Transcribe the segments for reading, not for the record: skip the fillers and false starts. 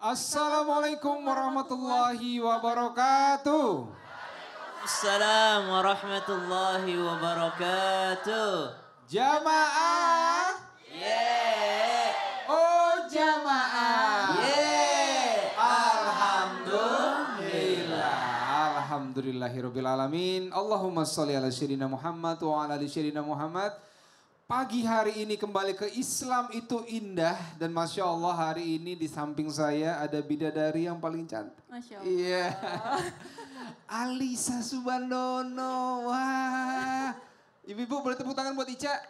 Assalamualaikum warahmatullahi wabarakatuh. Assalamualaikum warahmatullahi wabarakatuh. Jamaah. Yeah. Oh jamaah. Yeah. Alhamdulillah. Alhamdulillahirabbil alamin. Allahumma sholli ala sayyidina Muhammad wa ala ali sayyidina Muhammad. Pagi hari ini kembali ke Islam itu indah dan Masya Allah hari ini di samping saya ada bidadari yang paling cantik. Masya Allah. Iya. Alisa Subandono. Wah. Ibu-ibu boleh tepuk tangan buat Ica.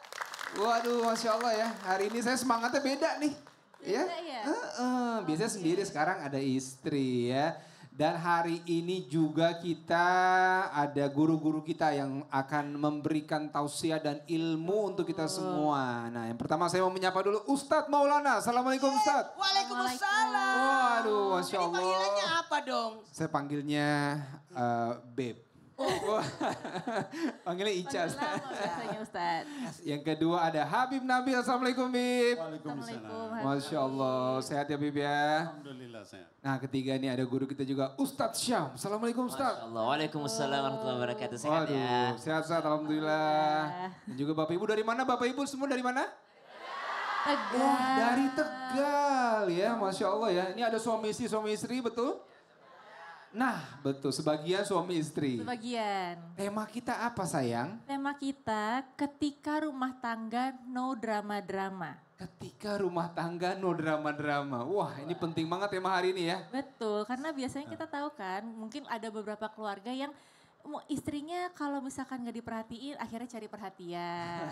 Waduh Masya Allah ya. Hari ini saya semangatnya beda nih. Ya. Biasanya sendiri sekarang ada istri ya. Dan hari ini juga kita ada guru-guru kita yang akan memberikan tausiah dan ilmu untuk kita semua. Nah yang pertama saya mau menyapa dulu Ustadz Maulana. Assalamualaikum Ustadz. Waalaikumsalam. Waduh Masya Allah. Ini panggilannya apa dong? Saya panggilnya Beb. Panggilnya Ica. Biasanya Ustadz. Yang kedua ada Habib Nabil. Assalamualaikum Bib. Assalamualaikum. Masya Allah. Sehat ya Bib ya. Alhamdulillah sehat. Nah ketiga ini ada guru kita juga Ustadz Syam. Assalamualaikum Ustadz. Waalaikumsalam warahmatullahi wabarakatuh. Sehat ya. Sehat-sehat Alhamdulillah. Dan juga Bapak Ibu dari mana? Bapak Ibu semua dari mana? Tegal. Dari Tegal ya. Masya Allah ya. Ini ada suami istri betul? Nah betul sebagian suami istri. Sebagian. Tema kita apa sayang? Tema kita ketika rumah tangga no drama-drama. Ketika rumah tangga no drama-drama. Wah ini penting banget tema hari ini ya. Betul, karena biasanya kita tahu kan mungkin ada beberapa keluarga yang istrinya kalau misalkan gak diperhatiin akhirnya cari perhatian.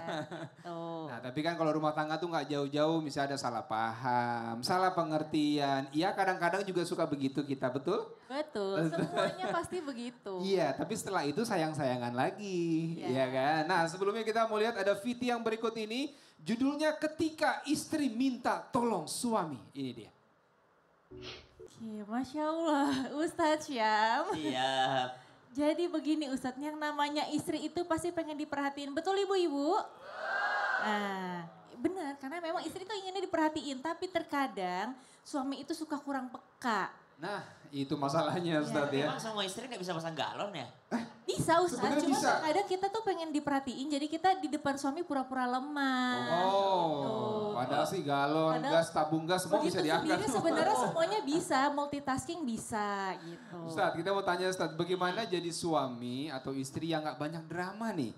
Tuh. Nah tapi kan kalau rumah tangga tuh gak jauh-jauh misalnya ada salah paham, salah pengertian. Iya kadang-kadang juga suka begitu kita betul? Betul, semuanya pasti begitu. Iya tapi setelah itu sayang-sayangan lagi. Iya kan? Nah sebelumnya kita mau lihat ada VT yang berikut ini. Judulnya Ketika Istri Minta Tolong Suami. Ini dia. Oke, Masya Allah Ustadz Syam. Iya. Jadi begini Ustadz, yang namanya istri itu pasti pengen diperhatiin. Betul ibu-ibu? Nah, benar karena memang istri itu inginnya diperhatiin. Tapi terkadang suami itu suka kurang peka. Nah itu masalahnya Ustadz ya. Emang semua istri gak bisa pasang galon ya? Bisa Ustadz, Sebenarnya cuma bisa. terkadang kita tuh pengen diperhatiin. Jadi kita di depan suami pura-pura lemah. Oh, padahal sih galon, Padahal gas, tabung gas semua bisa Begitu diangkat. sendiri sebenarnya semuanya bisa, multitasking bisa gitu. Ustadz, kita mau tanya Ustadz, bagaimana jadi suami atau istri yang gak banyak drama nih?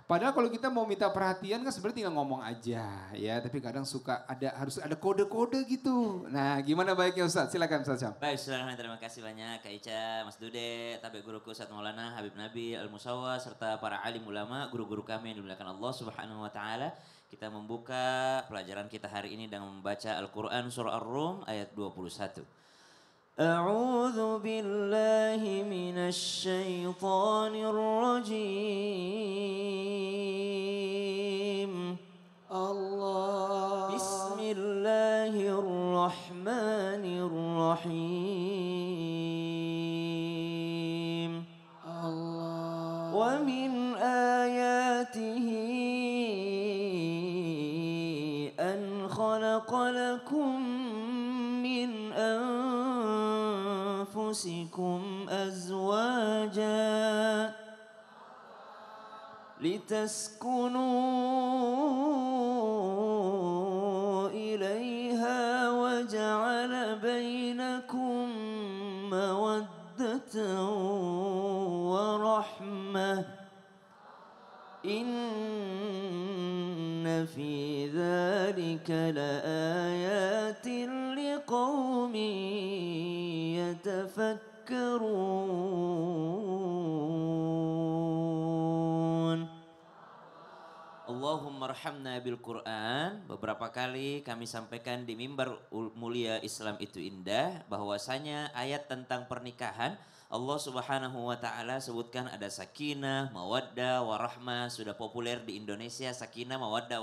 Padahal kalau kita mau minta perhatian kan sebenarnya tinggal ngomong aja ya, tapi kadang suka harus ada kode-kode gitu. Nah, gimana baiknya Ustadz? Silakan Ustadz Syam. Baik, Bismillahirrahmanirrahim. Terima kasih banyak Kak Ica, Mas Dude, Tabek Guruku Ustadz Maulana, Habib Nabi, Al-Musawa, serta para alim ulama, guru-guru kami yang dimuliakan Allah Subhanahu wa Ta'ala. Kita membuka pelajaran kita hari ini dengan membaca Al-Quran Surah Ar-Rum ayat 21. أعوذ بالله من الشيطان الرجيم الله بسم الله الرحمن الرحيم الله ومن آياته أن خلق لكم من أنفسكم أزواجا لتسكنوا إليها وجعل بينكم مودة ورحمة إن في ذلك لآيات لقوم يتفكرون. Allahumma arhamna bil Quran. Beberapa kali kami sampaikan di mimbar mulia Islam itu indah bahwasanya ayat tentang pernikahan Allah Subhanahu wa Ta'ala sebutkan ada sakinah, mawaddah, warahmah. Sudah populer di Indonesia sakinah, mawaddah,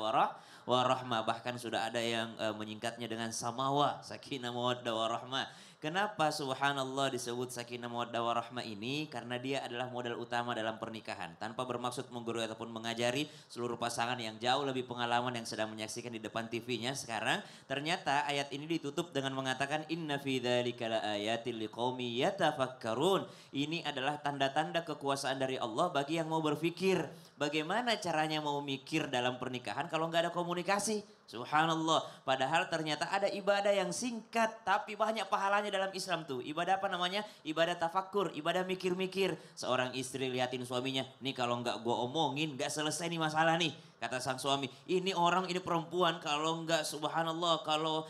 warahmah. Bahkan sudah ada yang menyingkatnya dengan samawa, sakinah, mawaddah, warahmah. Kenapa subhanallah disebut sakinah mawaddah warahmah ini? Karena dia adalah modal utama dalam pernikahan. Tanpa bermaksud menggurui ataupun mengajari seluruh pasangan yang jauh lebih pengalaman yang sedang menyaksikan di depan TV-nya sekarang. Ternyata ayat ini ditutup dengan mengatakan inna fi dzalika laayatil liqaumi yatafakkarun. Ini adalah tanda-tanda kekuasaan dari Allah bagi yang mau berpikir. Bagaimana caranya mau mikir dalam pernikahan kalau nggak ada komunikasi? Subhanallah. Padahal ternyata ada ibadah yang singkat tapi banyak pahalanya dalam Islam tuh. Ibadah apa namanya? Ibadah tafakkur, ibadah mikir-mikir. Seorang istri liatin suaminya, nih kalau nggak gue omongin nggak selesai nih masalah nih. Kata sang suami, ini orang, ini perempuan, kalau enggak subhanallah, kalau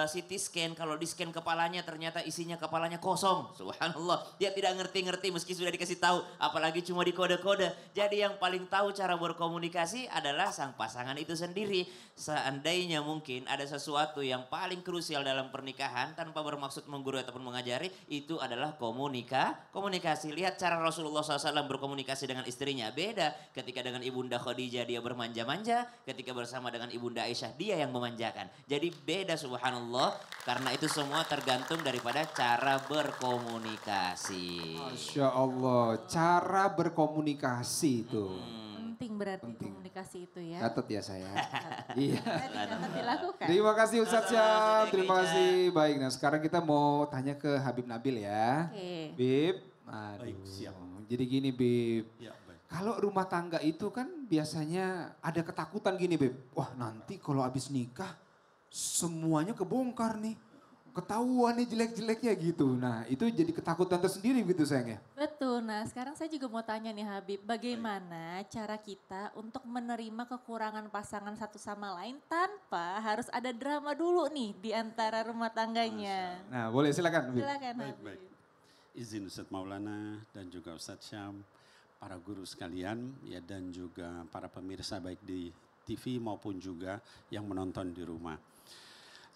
CT scan, kalau di scan kepalanya ternyata isinya kepalanya kosong. Subhanallah, dia tidak ngerti-ngerti meski sudah dikasih tahu, apalagi cuma di kode-kode. Jadi yang paling tahu cara berkomunikasi adalah sang pasangan itu sendiri. Seandainya mungkin ada sesuatu yang paling krusial dalam pernikahan tanpa bermaksud menggurui ataupun mengajari, itu adalah komunikasi. Lihat cara Rasulullah SAW berkomunikasi dengan istrinya. Beda ketika dengan Ibunda Khadijah dia bermanja-manja, ketika bersama dengan Ibunda Aisyah dia yang memanjakan. Jadi beda subhanallah, karena itu semua tergantung daripada cara berkomunikasi. Masya Allah, cara berkomunikasi itu. Penting berarti komunikasi itu ya. Catat ya saya. Iya. Catat dilakukan. Terima kasih Ustadz Syam, terima kasih. Baik, nah sekarang kita mau tanya ke Habib Nabil ya. Oke. Bib, aduh. Baik, siap. Jadi gini Bib, Ya, baik. kalau rumah tangga itu kan biasanya ada ketakutan gini Bib. Wah nanti kalau habis nikah semuanya kebongkar nih. Ketahuan nih jelek-jeleknya gitu. Nah itu jadi ketakutan tersendiri gitu sayang ya. Betul, nah sekarang saya juga mau tanya nih Habib, bagaimana cara kita untuk menerima kekurangan pasangan satu sama lain tanpa harus ada drama dulu nih di antara rumah tangganya. Nah boleh silakan Bib. Silakan Baik, Habib. baik. Izin Ustadz Maulana dan juga Ustadz Syam, para guru sekalian ya dan juga para pemirsa baik di TV maupun juga yang menonton di rumah.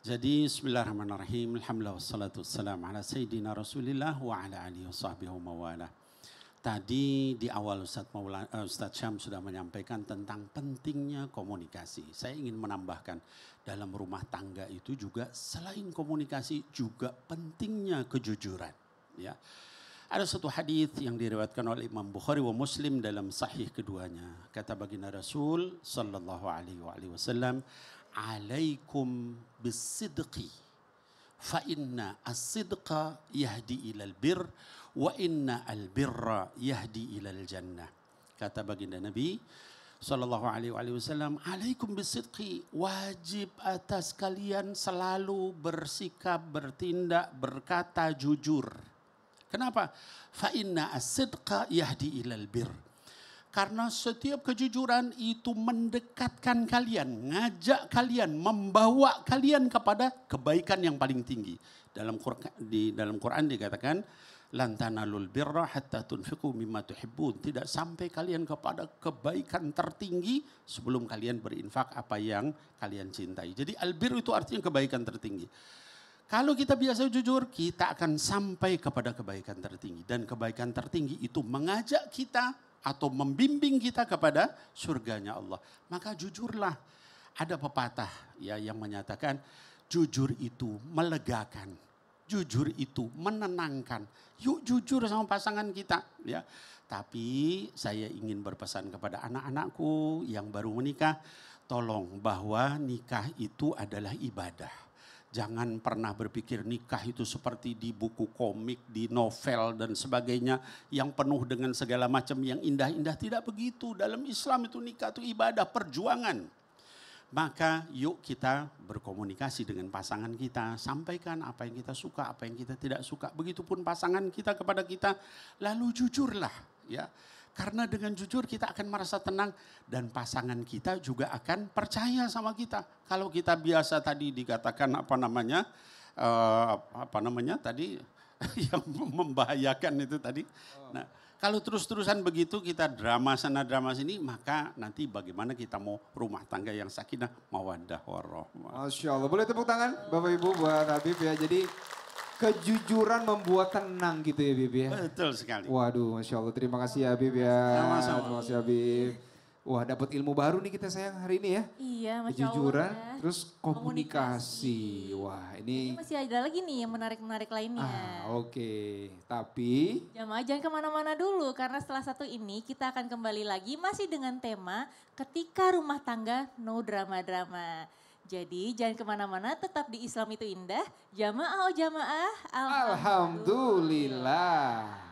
Jadi bismillahirrahmanirrahim, alhamdulillah wassalatu wassalamu ala sayyidina rasulillah wa ala alihi wa sahbihi wa mawalah. Tadi di awal Ustadz Syam sudah menyampaikan tentang pentingnya komunikasi. Saya ingin menambahkan dalam rumah tangga itu juga selain komunikasi juga pentingnya kejujuran. Ya. Ada satu hadis yang diriwayatkan oleh Imam Bukhari wa Muslim dalam sahih keduanya. Kata baginda Rasul sallallahu alaihi wasallam, "Alaikum bis-sidqi fa inna as-sidqa yahdi ilal bir wa inna al-birra yahdi ilal jannah." Kata baginda Nabi sallallahu alaihi wasallam, "Alaikum bis-sidqi, wajib atas kalian selalu bersikap, bertindak, berkata jujur." Kenapa? Fa inna as-sidqa yahdi ilal bir. Karena setiap kejujuran itu mendekatkan kalian, ngajak kalian, membawa kalian kepada kebaikan yang paling tinggi. Dalam Quran dikatakan, lan tanalul birra hatta tunfiqu mimma tuhibbun. Tidak sampai kalian kepada kebaikan tertinggi sebelum kalian berinfak apa yang kalian cintai. Jadi albir itu artinya kebaikan tertinggi. Kalau kita biasa jujur, kita akan sampai kepada kebaikan tertinggi. Dan kebaikan tertinggi itu mengajak kita atau membimbing kita kepada surganya Allah. Maka jujurlah. Ada pepatah ya yang menyatakan jujur itu melegakan. Jujur itu menenangkan. Yuk jujur sama pasangan kita ya. Tapi saya ingin berpesan kepada anak-anakku yang baru menikah, tolong bahwa nikah itu adalah ibadah. Jangan pernah berpikir nikah itu seperti di buku komik, di novel dan sebagainya yang penuh dengan segala macam yang indah-indah. Tidak begitu. Dalam Islam itu nikah itu ibadah, perjuangan. Maka yuk kita berkomunikasi dengan pasangan kita. Sampaikan apa yang kita suka, apa yang kita tidak suka. Begitupun pasangan kita kepada kita. Lalu jujurlah ya. Karena dengan jujur kita akan merasa tenang dan pasangan kita juga akan percaya sama kita. Kalau kita biasa tadi dikatakan apa namanya tadi yang membahayakan itu tadi. Nah, kalau terus-terusan begitu kita drama sana drama sini, maka nanti bagaimana kita mau rumah tangga yang sakinah mawaddah warahmah. Masya Allah, boleh tepuk tangan Bapak Ibu buat Habib ya. Jadi kejujuran membuat tenang gitu ya Habib ya. Betul sekali. Waduh Masya Allah, terima kasih ya Habib ya. Sama-sama. Terima kasih Habib. Wah, dapat ilmu baru nih kita sayang hari ini ya. Iya, Masya Kejujuran, Allah ya. terus komunikasi. Wah, Ini ini masih ada lagi nih yang menarik-menarik lainnya. oke. Tapi Jamaah jangan kemana-mana dulu karena setelah satu ini kita akan kembali lagi masih dengan tema ketika rumah tangga no drama-drama. Jadi jangan kemana-mana, tetap di Islam itu indah. Jamaah oh jamaah. alhamdulillah.